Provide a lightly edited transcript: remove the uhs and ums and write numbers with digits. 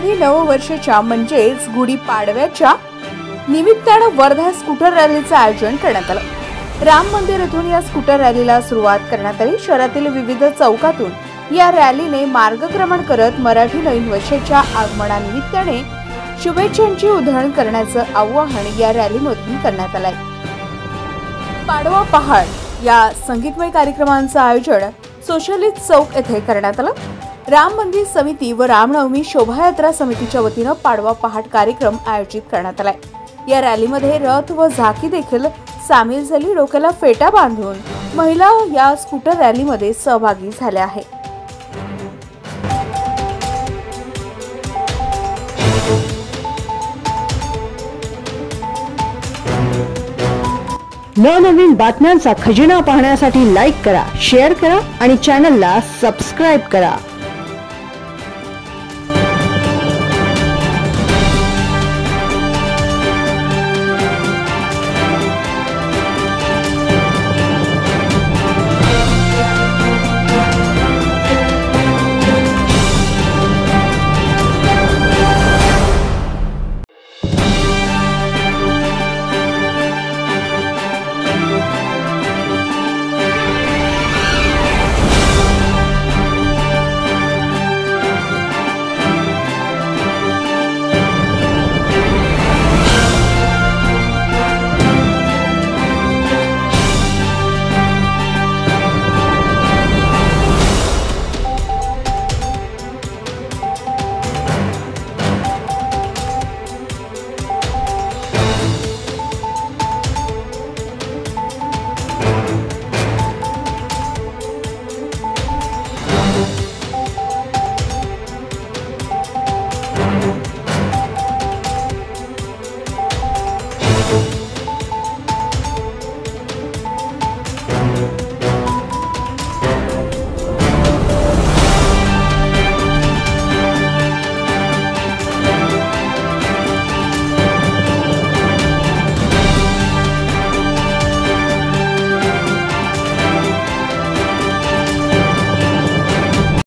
मराठी नववर्षाच्या म्हणजेच गुढीपाडव्याच्या निमित्तानं वर्धा स्कूटर रॅलीचं आयोजन करण्यात आलं। राम मंदिर येथून या स्कूटर रॅलीला सुरुवात करण्यात आली। शहरातील विविध चौकातून या रॅलीने मार्गक्रमण करत मराठी नवीन वर्षाच्या आगमनानिमित्ताने शुभेच्छांची उधळण करण्याचं आवाहन या रॅलीमधून करण्यात आलंय। पाडवा पहाट या संगीतमय कार्यक्रमांचं आयोजन सोशलिस्ट चौक येथे करण्यात आलं। राम मंदिर समिती व रामनवमी शोभायात्रा समितीच्या वतीनं पाडवा पहाट कार्यक्रम आयोजित करण्यात आलाय। या रॅलीमध्ये रथ व झाकी देखील सामील झाली। डोक्याला फेटा बांधून महिला या स्कूटर रॅलीमध्ये सहभागी झाल्या आहेत। नवनवीन बातम्यांचा खजिना पाहण्यासाठी लाईक करा, शेअर करा आणि चॅनलला सबस्क्राइब करा।